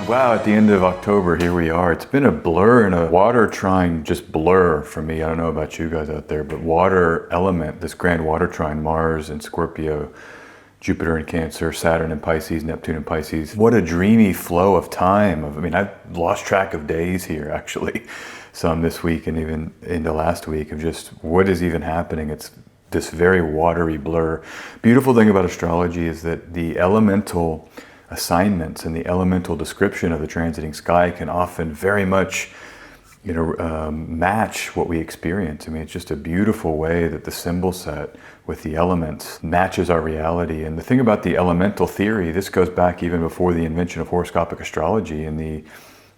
Wow, at the end of October, here we are. It's been a blur and a water trine just blur for me. I don't know about you guys out there, but water element, this grand water trine, Mars and Scorpio, Jupiter in Cancer, Saturn in Pisces, Neptune in Pisces. What a dreamy flow of time. I've lost track of days here, actually. Some this week and even into last week of just what is even happening. It's this very watery blur. Beautiful thing about astrology is that the elemental assignments and the elemental description of the transiting sky can often very much match what we experience. It's just a beautiful way that the symbol set with the elements matches our reality. And the thing about the elemental theory, this goes back even before the invention of horoscopic astrology in the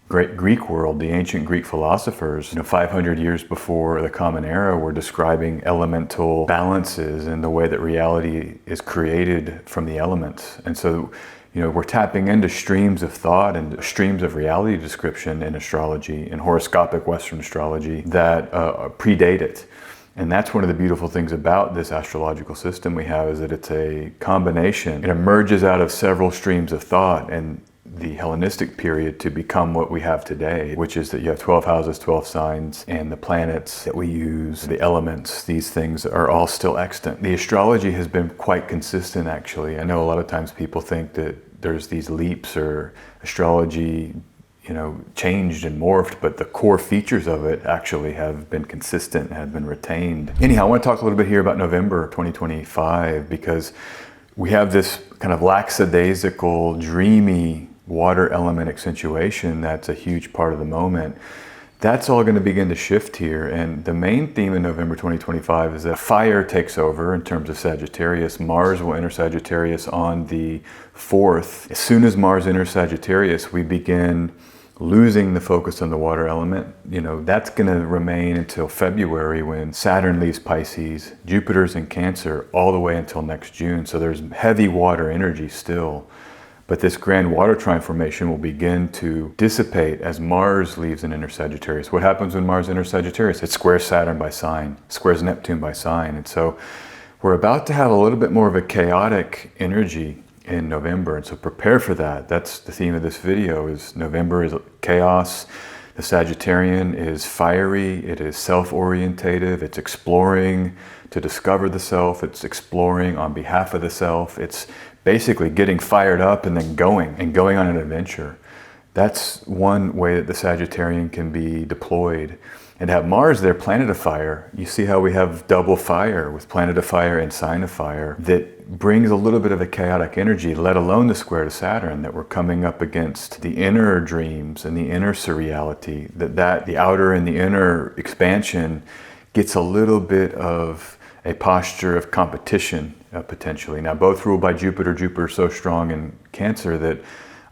great Greek world. The ancient Greek philosophers, 500 years before the Common Era, were describing elemental balances and the way that reality is created from the elements. And so, we're tapping into streams of thought and streams of reality description in astrology, in horoscopic Western astrology, that predate it. And that's one of the beautiful things about this astrological system we have, is that it's a combination. It emerges out of several streams of thought and the Hellenistic period to become what we have today, which is that you have 12 houses, 12 signs, and the planets that we use, the elements, these things are all still extant. The astrology has been quite consistent, actually. I know a lot of times people think that there's these leaps or astrology, changed and morphed, but the core features of it actually have been consistent, have been retained. Anyhow, I want to talk a little bit here about November 2025, because we have this kind of lackadaisical, dreamy water element accentuation that's a huge part of the moment. That's all going to begin to shift here, and the main theme in November 2025 is that fire takes over in terms of Sagittarius. Mars will enter Sagittarius on the 4th. As soon as Mars enters Sagittarius, we begin losing the focus on the water element. That's going to remain until February, when Saturn leaves Pisces, Jupiter's in Cancer, all the way until next June. So there's heavy water energy still. But this grand water trine formation will begin to dissipate as Mars leaves and enters Sagittarius. What happens when Mars enters Sagittarius? It squares Saturn by sign, squares Neptune by sign. And so we're about to have a little bit more of a chaotic energy in November. And so prepare for that. That's the theme of this video, is November is chaos. The Sagittarian is fiery, it is self-orientative, it's exploring to discover the self, it's exploring on behalf of the self, it's basically getting fired up and then going on an adventure. That's one way that the Sagittarian can be deployed. And to have Mars there, planet of fire, you see how we have double fire with planet of fire and sign of fire, that brings a little bit of a chaotic energy, let alone the square to Saturn, that we're coming up against the inner dreams and the inner surreality, that the outer and the inner expansion gets a little bit of a posture of competition, potentially. Now, both ruled by Jupiter. Jupiter's so strong in Cancer that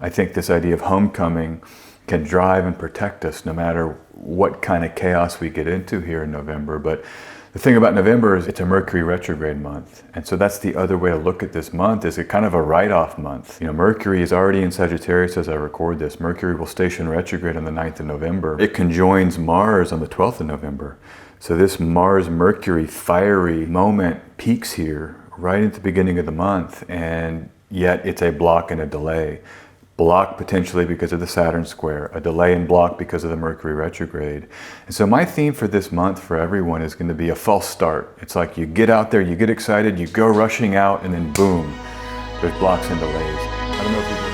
I think this idea of homecoming can drive and protect us no matter what kind of chaos we get into here in November. But the thing about November is it's a Mercury retrograde month. And so that's the other way to look at this month, is a kind of a write-off month. Mercury is already in Sagittarius as I record this. Mercury will station retrograde on the 9th of November. It conjoins Mars on the 12th of November. So this Mars-Mercury fiery moment peaks here right at the beginning of the month, and yet it's a block and a delay. Block potentially because of the Saturn square, a delay and block because of the Mercury retrograde. And so my theme for this month for everyone is going to be a false start. It's like you get out there, you get excited, you go rushing out, and then boom, there's blocks and delays. I don't know if you've ever...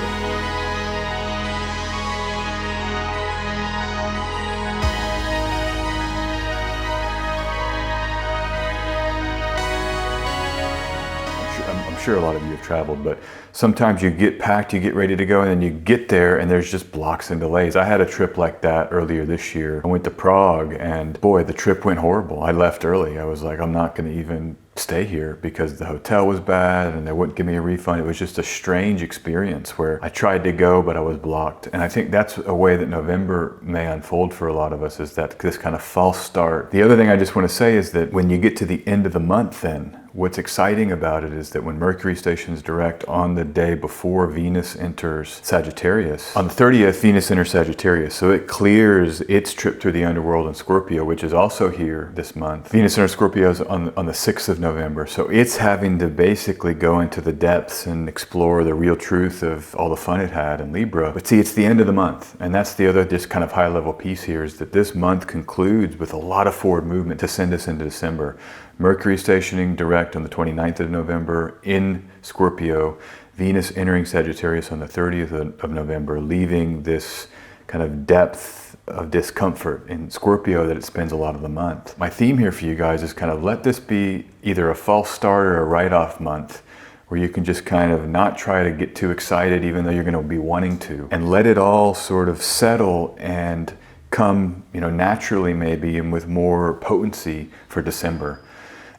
I'm sure a lot of you have traveled, but sometimes you get packed, you get ready to go, and then you get there and there's just blocks and delays. I had a trip like that earlier this year. I went to Prague, and boy, the trip went horrible. I left early. I was like, I'm not going to even stay here because the hotel was bad and they wouldn't give me a refund. It was just a strange experience where I tried to go, but I was blocked. And I think that's a way that November may unfold for a lot of us, is that this kind of false start. The other thing I just want to say is that when you get to the end of the month, then what's exciting about it is that when Mercury stations direct on the day before Venus enters Sagittarius, on the 30th, Venus enters Sagittarius. So it clears its trip through the underworld in Scorpio, which is also here this month. Venus enters Scorpio is on the 6th of November. So it's having to basically go into the depths and explore the real truth of all the fun it had in Libra. But see, it's the end of the month. And that's the other just kind of high level piece here, is that this month concludes with a lot of forward movement to send us into December. Mercury stationing direct on the 29th of November in Scorpio, Venus entering Sagittarius on the 30th of November, leaving this kind of depth of discomfort in Scorpio that it spends a lot of the month. My theme here for you guys is kind of let this be either a false start or a write-off month, where you can just kind of not try to get too excited even though you're going to be wanting to, and let it all sort of settle and come, naturally maybe, and with more potency for December.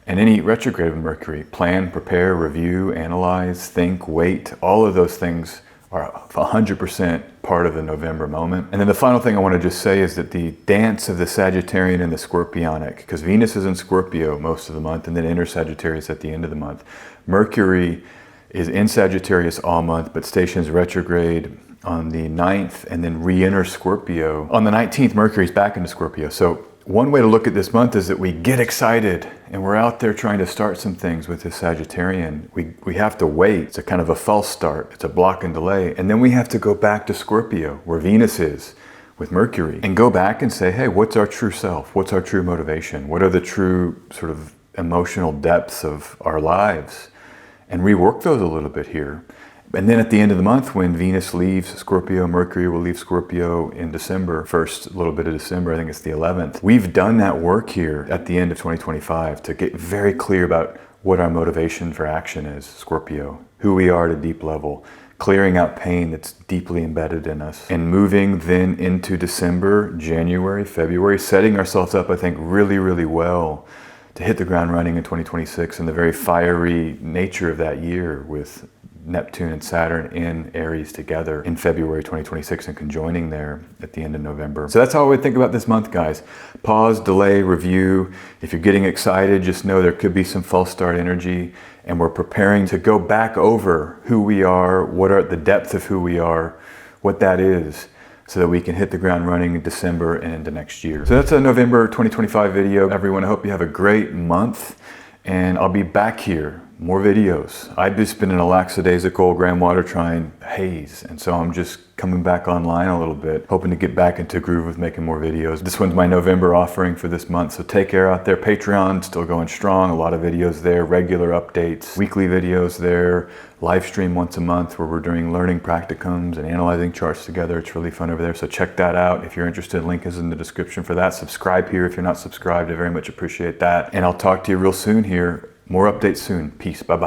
And any retrograde of Mercury, plan, prepare, review, analyze, think, wait, all of those things are 100% part of the November moment. And then the final thing I want to just say is that the dance of the Sagittarian and the Scorpionic, because Venus is in Scorpio most of the month and then enters Sagittarius at the end of the month. Mercury is in Sagittarius all month, but stations retrograde on the 9th and then re-enters Scorpio. On the 19th, Mercury's back into Scorpio. So one way to look at this month is that we get excited and we're out there trying to start some things with this Sagittarian. We have to wait. It's a kind of a false start. It's a block and delay. And then we have to go back to Scorpio, where Venus is with Mercury, and go back and say, hey, what's our true self? What's our true motivation? What are the true sort of emotional depths of our lives? And rework those a little bit here. And then at the end of the month, when Venus leaves Scorpio, Mercury will leave Scorpio in December, first little bit of December, I think it's the 11th. We've done that work here at the end of 2025 to get very clear about what our motivation for action is, Scorpio, who we are at a deep level, clearing out pain that's deeply embedded in us, and moving then into December, January, February, setting ourselves up, I think, really, really well to hit the ground running in 2026 and the very fiery nature of that year with Neptune and Saturn in Aries together in February 2026 and conjoining there at the end of November. So that's how I would think about this month, guys. Pause, delay, review. If you're getting excited, just know there could be some false start energy, and we're preparing to go back over who we are, what are the depth of who we are, what that is, so that we can hit the ground running in December and into next year. So that's a November 2025 video. Everyone, I hope you have a great month, and I'll be back here. More videos. I've just been in a Lackadaisical Grand Water Trine haze, and so I'm just coming back online a little bit, hoping to get back into groove with making more videos. This one's my November offering for this month, so take care out there. Patreon still going strong, a lot of videos there, regular updates, weekly videos there, live stream once a month where we're doing learning practicums and analyzing charts together. It's really fun over there, so check that out if you're interested. Link is in the description for that. Subscribe here if you're not subscribed. I very much appreciate that, and I'll talk to you real soon here. More updates soon. Peace. Bye-bye.